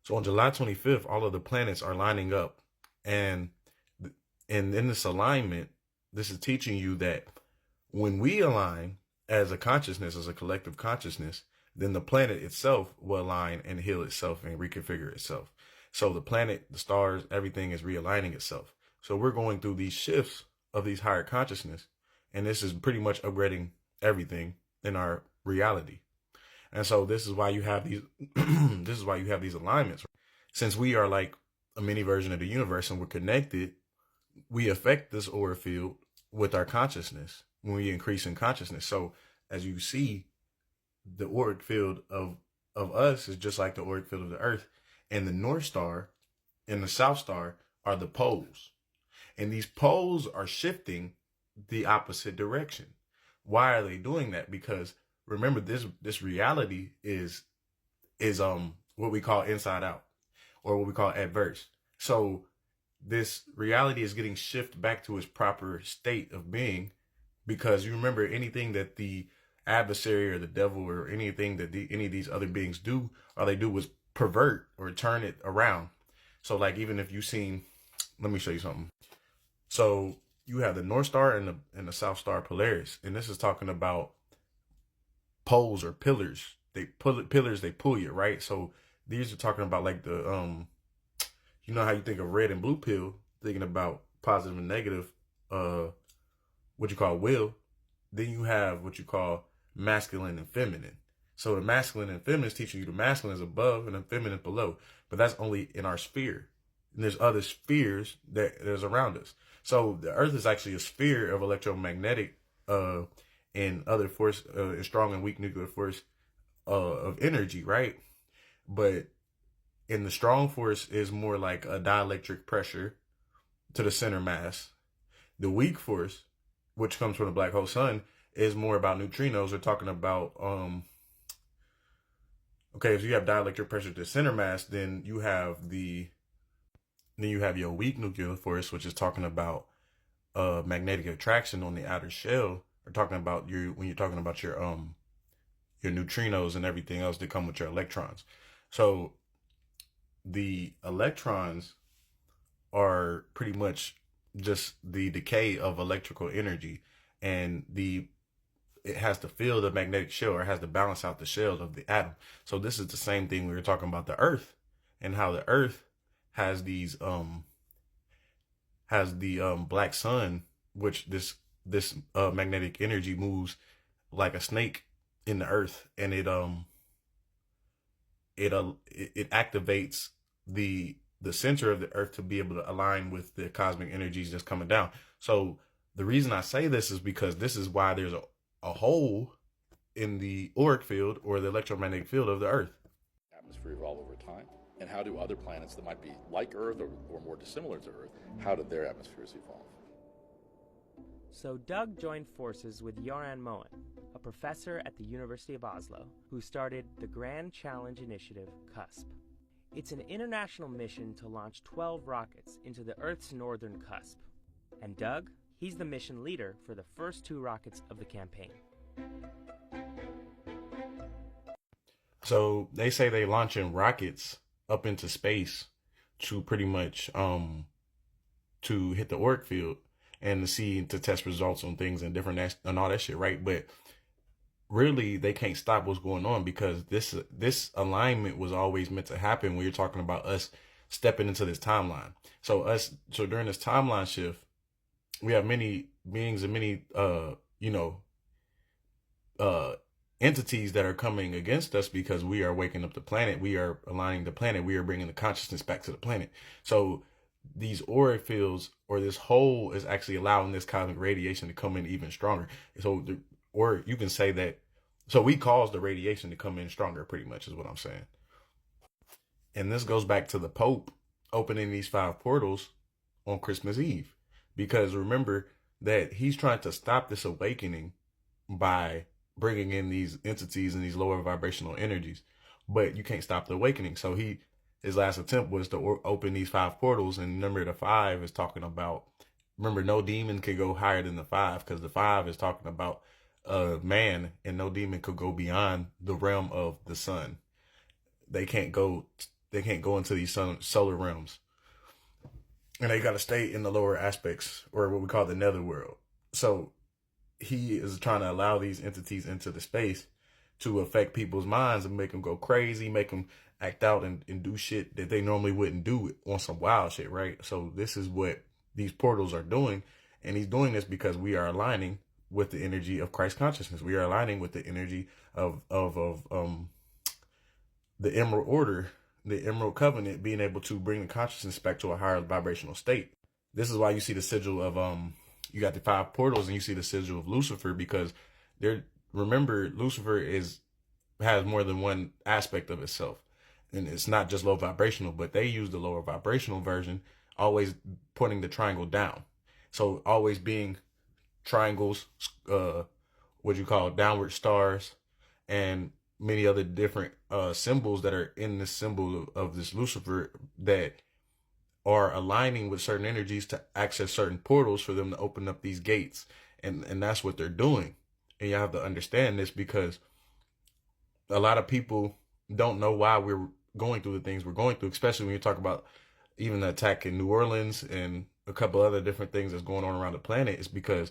So on July 25th, all of the planets are lining up. And and in this alignment, this is teaching you that when we align as a consciousness, as a collective consciousness, then the planet itself will align and heal itself and reconfigure itself. So the planet, the stars, everything is realigning itself. So we're going through these shifts of these higher consciousness, and this is pretty much upgrading everything in our reality. And so this is why you have these this is why you have these alignments. Since we are like a mini version of the universe and we're connected, we affect this aura field with our consciousness when we increase in consciousness. So as you see, the auric field of us is just like the auric field of the earth. And the North Star and the South Star are the poles. And these poles are shifting the opposite direction. Why are they doing that? Because remember, this reality is what we call inside out, or what we call adverse. So this reality is getting shifted back to its proper state of being, because you remember, anything that the adversary or the devil or anything that any of these other beings do, all they do was pervert or turn it around. So like, even if you've seen, let me show you something. So you have the North Star and the South Star Polaris, and this is talking about poles or pillars. They pull it, pillars, they pull you, right? So these are talking about like the you know how you think of red and blue pill, thinking about positive and negative, what you call will. Then you have what you call masculine and feminine. So the masculine and feminine is teaching you the masculine is above and the feminine is below, but that's only in our sphere. And there's other spheres that is around us. So the earth is actually a sphere of electromagnetic and other force, strong and weak nuclear force of energy, right? But in the strong force is more like a dielectric pressure to the center mass. The weak force, which comes from the black hole sun, is more about neutrinos. We're talking about okay, if you have dielectric pressure to the center mass, then you have your weak nuclear force, which is talking about magnetic attraction on the outer shell, or talking about when you're talking about your neutrinos and everything else that come with your electrons. So the electrons are pretty much just the decay of electrical energy, and it has to fill the magnetic shell, or it has to balance out the shell of the atom. So this is the same thing we were talking about the earth, and how the earth has these black sun, which this magnetic energy moves like a snake in the earth, and it activates the center of the earth to be able to align with the cosmic energies that's coming down. So the reason I say this is because this is why there's a hole in the auric field, or the electromagnetic field of the earth. Atmosphere evolve over time? And how do other planets that might be like Earth or more dissimilar to Earth, how did their atmospheres evolve? So Doug joined forces with Joran Moen, a professor at the University of Oslo, who started the Grand Challenge Initiative, CUSP. It's an international mission to launch 12 rockets into the Earth's northern cusp. And Doug, he's the mission leader for the first 2 rockets of the campaign. So they say they launching rockets up into space to pretty much to hit the auric field and to test results on things and different and all that shit, right? But really, they can't stop what's going on, because this alignment was always meant to happen when you're talking about us stepping into this timeline. So during this timeline shift, we have many beings and many entities that are coming against us, because we are waking up the planet, we are aligning the planet, we are bringing the consciousness back to the planet. So these auric fields, or this hole, is actually allowing this cosmic radiation to come in even stronger. So or you can say that, so we caused the radiation to come in stronger, pretty much, is what I'm saying. And this goes back to the Pope opening these 5 portals on Christmas Eve, because remember that he's trying to stop this awakening by bringing in these entities and these lower vibrational energies, but you can't stop the awakening. So his last attempt was to open these 5 portals, and remember, the 5 is talking about, remember, no demon could go higher than the 5, because the 5 is talking about man, and no demon could go beyond the realm of the sun. They can't go They can't go into these solar realms, and they got to stay in the lower aspects, or what we call the netherworld. So he is trying to allow these entities into the space to affect people's minds and make them go crazy, make them act out and do shit that they normally wouldn't do on some wild shit, right? So this is what these portals are doing. And he's doing this because we are aligning with the energy of Christ consciousness. We are aligning with the energy of the Emerald Order, the Emerald Covenant, being able to bring the consciousness back to a higher vibrational state. This is why you see the sigil of you got the 5 portals, and you see the sigil of Lucifer, because remember, Lucifer has more than one aspect of itself, and it's not just low vibrational, but they use the lower vibrational version, always pointing the triangle down. So always being triangles, what you call downward stars, and many other different symbols that are in this symbol of this Lucifer, that are aligning with certain energies to access certain portals for them to open up these gates. And that's what they're doing. And you have to understand this, because a lot of people don't know why we're going through the things we're going through, especially when you talk about even the attack in New Orleans and a couple other different things that's going on around the planet. Is because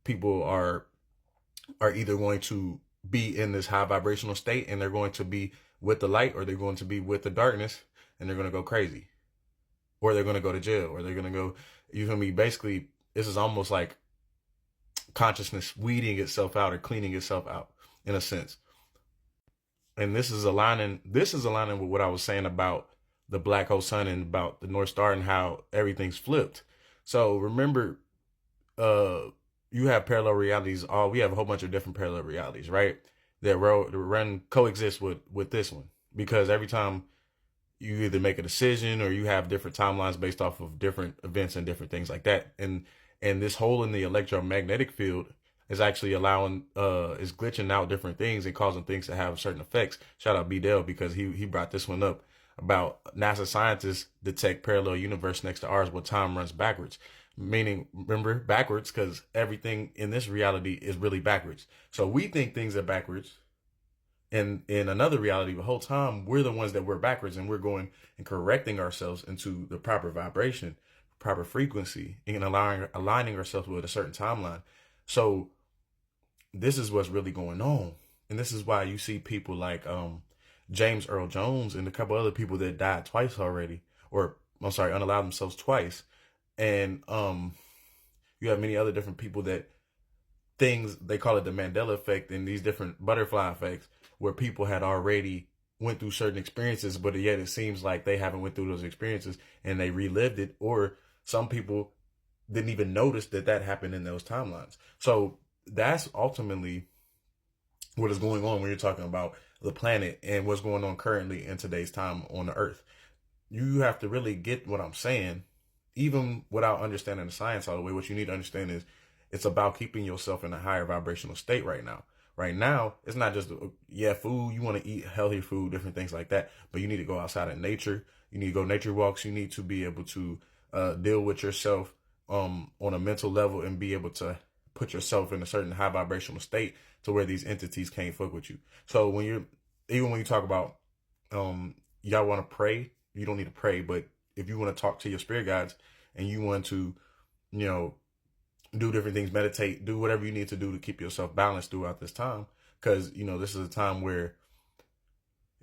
people are either going to be in this high vibrational state and they're going to be with the light, or they're going to be with the darkness and they're going to go crazy, or they're going to go to jail, or they're going to go, you feel me? Basically, this is almost like consciousness weeding itself out or cleaning itself out in a sense. And this is aligning with what I was saying about the black hole sun and about the North Star and how everything's flipped. So remember, you have parallel realities. We have a whole bunch of different parallel realities, right? That coexist with this one, because every time you either make a decision or you have different timelines based off of different events and different things like that. And this hole in the electromagnetic field is actually is glitching out different things and causing things to have certain effects. Shout out B Dell, because he brought this one up about NASA scientists detect parallel universe next to ours where time runs backwards. Meaning, remember, backwards, because everything in this reality is really backwards. So we think things are backwards. And in another reality, the whole time, we're the ones that we're backwards, and we're going and correcting ourselves into the proper vibration, proper frequency, and aligning ourselves with a certain timeline. So this is what's really going on. And this is why you see people like James Earl Jones and a couple other people that died twice already, or I'm sorry, unallowed themselves twice. And you have many other different people that they call it the Mandela effect, and these different butterfly effects, where people had already went through certain experiences, but yet it seems like they haven't went through those experiences and they relived it, or some people didn't even notice that happened in those timelines. So that's ultimately what is going on when you're talking about the planet and what's going on currently in today's time on the earth. You have to really get what I'm saying, even without understanding the science all the way. What you need to understand is it's about keeping yourself in a higher vibrational state right now. Right now, it's not just, food. You want to eat healthy food, different things like that. But you need to go outside in nature. You need to go nature walks. You need to be able to deal with yourself on a mental level and be able to put yourself in a certain high vibrational state to where these entities can't fuck with you. So when you talk about y'all want to pray, you don't need to pray. But if you want to talk to your spirit guides and you want to, do different things, meditate, do whatever you need to do to keep yourself balanced throughout this time. Because, this is a time where,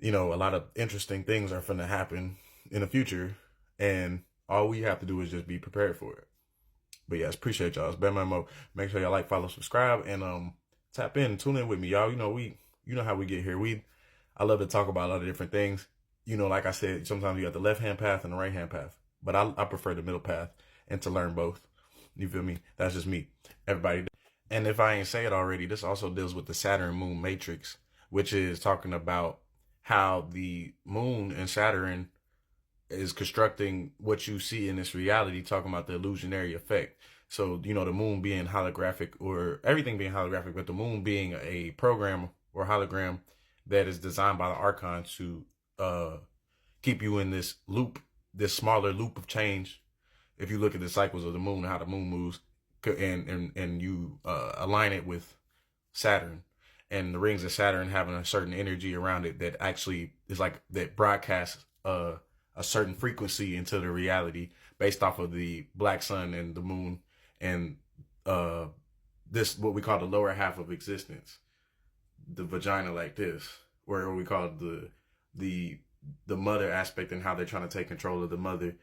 a lot of interesting things are going to happen in the future. And all we have to do is just be prepared for it. But yes, appreciate y'all. It's Ben Memo. Make sure y'all like, follow, subscribe, and tap in, tune in with me, y'all. You know how we get here. I love to talk about a lot of different things. Like I said, sometimes you got the left-hand path and the right-hand path. But I prefer the middle path and to learn both. You feel me? That's just me. Everybody. And if I ain't say it already, this also deals with the Saturn moon matrix, which is talking about how the moon and Saturn is constructing what you see in this reality, talking about the illusionary effect. So, the moon being holographic, or everything being holographic, but the moon being a program or hologram that is designed by the Archon to keep you in this loop, this smaller loop of change. If you look at the cycles of the moon, how the moon moves, and you align it with Saturn, and the rings of Saturn having a certain energy around it that actually is like that broadcasts a certain frequency into the reality based off of the black sun and the moon and this what we call the lower half of existence, the vagina like this, where we call the mother aspect and how they're trying to take control of the mother